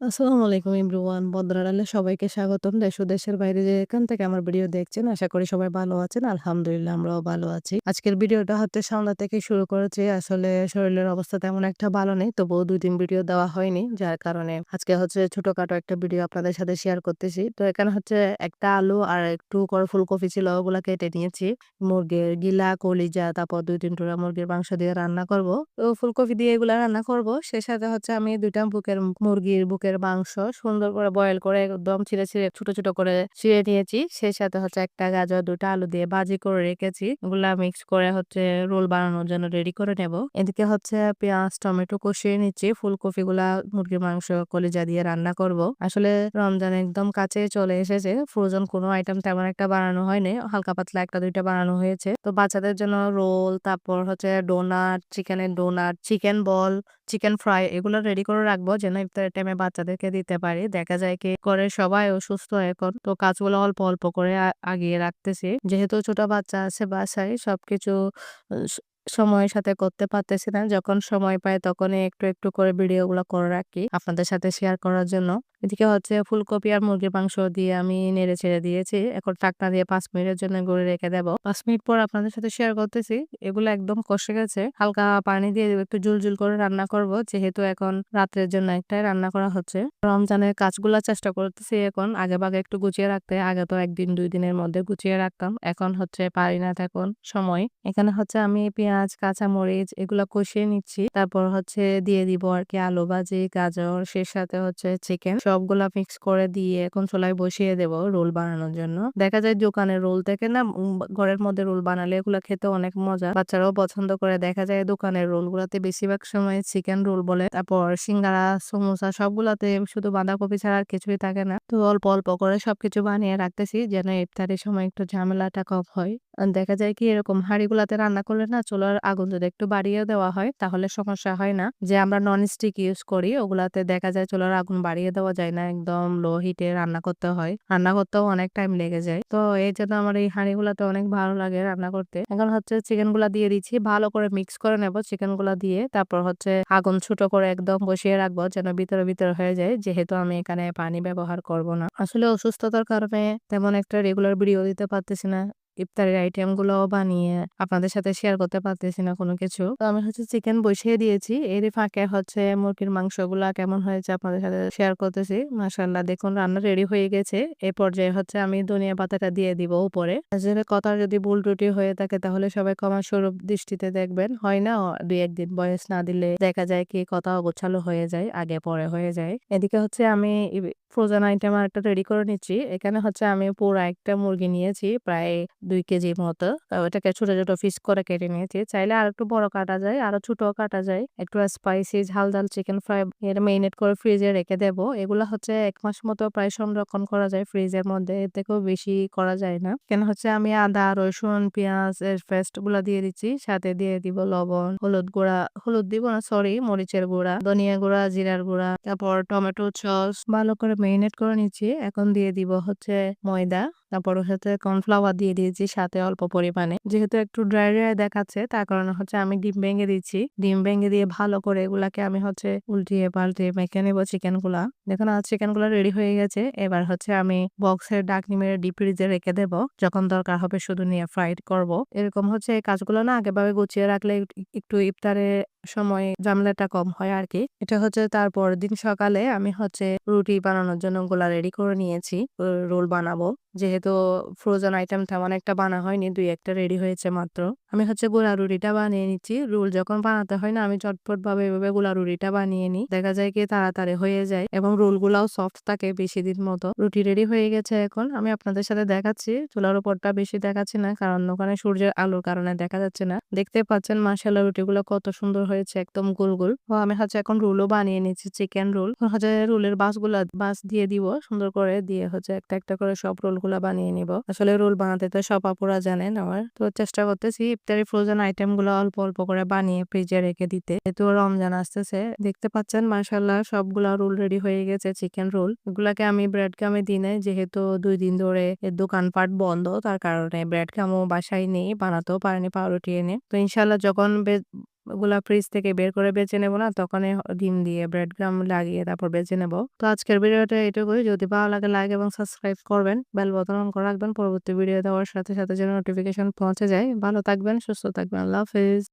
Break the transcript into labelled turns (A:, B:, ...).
A: আসসালামু আলাইকুম এভরিওয়ান। বন্দনাটালে সবাইকে স্বাগতম। দেশ ও দেশের বাইরে যে এখান থেকে আমার ভিডিও দেখছেন, আশা করি সবাই ভালো আছেন। আলহামদুলিল্লাহ আমরাও ভালো আছি। আজকের ভিডিওটা হচ্ছে সন্ধ্যা থেকে শুরু করেছি। আসলে শরীরের অবস্থা তেমন একটা ভালো নেই। তবুও ২-৩ ভিডিও দেওয়া হয়নি। যার কারণে আজকে হচ্ছে ছোটখাটো একটা ভিডিও আপনাদের সাথে শেয়ার করতেছি। তো এখানে হচ্ছে একটা আলু আর একটু করে ফুলকপি ছিল, ওগুলা কেটে নিয়েছি। মুরগির গিলা, কলিজা, তারপর ২-৩ টুকরা মুরগির মাংস দিয়ে রান্না করব। তো ফুলকপি দিয়ে এগুলা রান্না করব। সে সাথে হচ্ছে আমি ২ টা মুরগির বুকের মাংস সুন্দর করে বয়েল করে একদম ছিঁড়ে ছোট, ছোট করে ছিঁড়ে নিয়েছি। সেই সাথে হচ্ছে ১ টা গাজর, ২ টা আলু দিয়ে ভাজি করে রেখেছি। এগুলা মিক্স করে হচ্ছে রোল বানানোর জন্য রেডি করে নেব। এদিকে হচ্ছে পেঁয়াজ, টমেটো কষিয়ে নিচ্ছি। ফুলকপিগুলা মুরগির মাংস, কলিজা দিয়ে রান্না করব। আসলে রমজান একদম কাছে চলে এসেছে। ফ্রোজেন কোনো আইটেম তেমন একটা বানানো হয়নি। হালকা পাতলা ১ টা ২ টা বানানো হয়েছে। তো বাচ্চাদের জন্য রোল, তারপর হচ্ছে চিকেনের donut, chicken ball, chicken fry এগুলো রেডি করে রাখবো যেন ইফতারের টাইমে বাচ্চাদেরকে দিতে পারি। দেখা যায় কি করে সবাই অসুস্থ এখন। তো কাজগুলো অল্প, অল্প করে আগিয়ে রাখতেছি। যেহেতু ছোট বাচ্চা আছে বাসায় সবকিছু স সময়ের সাথে করতে পারতেছি না। যখন সময় পাই তখনই একটু, একটু করে ভিডিওগুলো করে রাখি আপনাদের সাথে শেয়ার করার জন্য। এদিকে হচ্ছে ফুলকপি আর মুরগির মাংস দিয়ে আমি নেড়ে-চেড়ে দিয়েছি। এখন ঢাকনা দিয়ে ৫ মিনিটের জন্য গুঁড়ে রেখে দেব। ৫ মিনিট পর আপনাদের সাথে শেয়ার করতেছি। এগুলো একদম কষে গেছে। হালকা পানি দিয়ে একটু ঝুল করে রান্না করব। যেহেতু এখন রাত্রের জন্য একটাই রান্না করা হচ্ছে। রমজানের কাজগুলা চেষ্টা করতেছি এখন আগেভাগে একটু গুছিয়ে রাখতে। আগে তো ১ দিন ২ দিনের মধ্যে গুছিয়ে রাখতাম। এখন হচ্ছে পারি না এখন সময়। এখানে হচ্ছে আমি পেঁয়াজ, কাঁচামরিচ এগুলা কষিয়ে নিচ্ছি। তারপর হচ্ছে দিয়ে দিব আরকি আলু ভাজি, গাজর, সে সাথে হচ্ছে চিকেন। সবগুলা মিক্স করে দিয়ে এখন চুলায় বসিয়ে দেব রোল বানানোর জন্য। দেখা যায় দোকানের রোল থেকে না ঘরের মধ্যে রোল বানালে এগুলা খেতে অনেক মজা। বাচ্চারাও পছন্দ করে। দেখা যায় দোকানের রোলগুলাতে বেশিরভাগ সময় চিকেন রোল বলে। তারপর সিঙ্গারা, সমোসা সবগুলাতে শুধু বাঁধাকপি ছাড়া আর কিছুই থাকে না। তো অল্প, অল্প করে সবকিছু বানিয়ে রাখতেছি যেন ইফতারের সময় একটু ঝামেলাটা কম হয়। দেখা যায় কি এরকম হাঁড়িগুলাতে রান্না করলে না চুলার আগুন যদি একটু বাড়িয়ে দেওয়া হয় তাহলে সমস্যা হয় না। যে আমরা ননস্টিক ইউজ করি ওগুলাতে দেখা যায় চুলার আগুন বাড়িয়ে দেওয়া যায় না। একদম লো হিটে রান্না করতে হয়। রান্না করতেও অনেক টাইম লেগে যায়। তো এইজন্য আমার এই হাঁড়িগুলাতে অনেক ভালো লাগে রান্না করতে। এখন হচ্ছে চিকেন গুলা দিয়ে দিচ্ছি। ভালো করে মিক্স করে নেব চিকেন গুলা দিয়ে। তারপর হচ্ছে আগুন ছোট করে একদম বসিয়ে রাখবো যেন ভিতরে, ভিতরে হয়ে যায়। যেহেতু আমি এখানে পানি ব্যবহার করব না। আসলে অসুস্থতার কারণে তেমন একটা রেগুলার ভিডিও দিতে পারতেছি না। ইফতারের আইটেম গুলাও বানিয়ে আপনাদের সাথে শেয়ার করতে পারতেছি না কোনো কিছু। তো আমি হচ্ছে চিকেন বসিয়ে দিয়েছি। এরই ফাঁকে হচ্ছে মুরগির মাংসগুলা কেমন হয়েছে আপনাদের সাথে শেয়ার করতেছি। মাশাআল্লাহ দেখুন রান্না রেডি হয়ে গেছে। এ পর্যায়ে হচ্ছে আমি ধনিয়া পাতাটা দিয়ে দিব উপরে। আসলে কথা যদি ভুল ত্রুটি হয়ে থাকে তাহলে সবাই ক্ষমা স্বরূপ দৃষ্টিতে দেখবেন। হয় না ২-১ দিন ভয়েস না দিলে দেখা যায় কি কথা অগোছালো হয়ে যায়, আগে পরে হয়ে যায়। এদিকে হচ্ছে আমি ফ্রোজেন আইটেম আরেকটা রেডি করে নিচ্ছি। এখানে হচ্ছে আমি পুরা একটা মুরগি নিয়েছি প্রায় ২ কেজির মতো। ওটাকে ছোট, ছোট পিস করে কেটে নিয়েছি। চাইলে আরেকটু বড় কাটা যায়, আরো ছোটও কাটা যায়। একটু স্পাইসি ঝাল চিকেন ফ্রাই এটা মেরিনেট করে ফ্রিজে রেখে দেব। এগুলা হচ্ছে ১ মাস মতো প্রায় সংরক্ষণ করা যায় ফ্রিজের মধ্যে। এর থেকেও বেশি করা যায় না। এখানে হচ্ছে আমি আদা, রসুন, পেঁয়াজ এর পেস্ট গুলা দিয়ে দিচ্ছি। সাথে দিয়ে দিব লবণ, হলুদ দিব না সরি মরিচের গুঁড়া, ধনিয়া গুঁড়া, জিরার গুঁড়া, তারপর টমেটো সস ভালো করে মেরিনেট করে নিচ্ছি। এখন দিয়ে দিব হচ্ছে ময়দা। তারপর হচ্ছে কর্নফ্লাওয়ার দিয়ে দিয়েছি সাথে অল্প পরিমাণে। যেহেতু একটু ড্রাই দেখাচ্ছে তার কারণে হচ্ছে আমি ডিম ভেঙে দিচ্ছি। ডিম ভেঙে দিয়ে ভালো করে এগুলাকে আমি হচ্ছে উল্টিয়ে পাল্টিয়ে মেখে নেব চিকেন গুলা। দেখুন চিকেন গুলা রেডি হয়ে গেছে। এবার হচ্ছে আমি বক্সের ঢাকনি মেরে ডিপ ফ্রিজে রেখে দেব। যখন দরকার হবে শুধু নিয়ে ফ্রাইড করব। এরকম হচ্ছে এই কাজগুলো না আগেভাবে গুছিয়ে রাখলে একটু ইফতারে সময় ঝামেলাটা কম হয় আরকি। এটা হচ্ছে তারপরের দিন সকালে আমি হচ্ছে রুটি বানানোর জন্য ওগুলা রেডি করে নিয়েছি। রোল বানাবো। যেহেতু ফ্রোজেন আইটেম তেমন একটা বানা হয়নি, ২-১ টা রেডি হয়েছে মাত্র। আমি হচ্ছে গোলা রুটিটা বানিয়ে নিচ্ছি। রোল যখন বানাতে হয় না আমি চটপট ভাবে এভাবে গোলা রুটিটা বানিয়ে নিই। দেখা যায় কি তাড়াতাড়ি হয়ে যায় এবং রোল গুলাও সফট থাকে বেশি দিন মতো। রুটি রেডি হয়ে গেছে এখন। আমি আপনাদের সাথে দেখাচ্ছি। চুলার উপরটা বেশি দেখাচ্ছি না কারণ ওখানে সূর্যের আলোর কারণে দেখা যাচ্ছে না। দেখতে পাচ্ছেন মাশাআল্লাহ রুটিগুলো কত সুন্দর হয়েছে একদম গোল, গোল। তো আমি হচ্ছে এখন রোলও বানিয়ে নিচ্ছি চিকেন রোল। হচ্ছে রোলের বাস দিয়ে দিব সুন্দর করে দিয়ে হচ্ছে একটা, একটা করে সব রোলগুলা বানিয়ে নিব। আসলে রোল বানাতে তো সব আপুরা জানেন আমার। তো চেষ্টা করতেছি ইফতারি ফ্রোজেন আইটেম গুলো অল্প, অল্প করে বানিয়ে ফ্রিজে রেখে দিতে। যেহেতু রমজান আসতেছে। দেখতে পাচ্ছেন মাশাআল্লাহ সবগুলা রোল রেডি হয়ে গেছে চিকেন রোল। এগুলাকে আমি ব্রেড ক্রামে দিই নাই যেহেতু ২ দিন ধরে এর দোকানপাট বন্ধ তার কারণে ব্রেড ক্রামও বাসায় নেই বানাতেও পারিনি পাউরুটি এনে। তো ইনশাআল্লাহ যখন ওগুলা ফ্রিজ থেকে বের করে বেছে নেব না, তখনই ডিম দিয়ে ব্রেড ক্রাম্ব লাগিয়ে তারপর বেছে নেব। তো আজকের ভিডিওটা এটুকুই। যদি ভালো লাগে লাইক এবং সাবস্ক্রাইব করবেন। বেল বাটন অন করে রাখবেন পরবর্তী ভিডিও দেওয়ার সাথে যেন নোটিফিকেশন পৌঁছে যায়। ভালো থাকবেন, সুস্থ থাকবেন। আল্লাহ হাফেজ।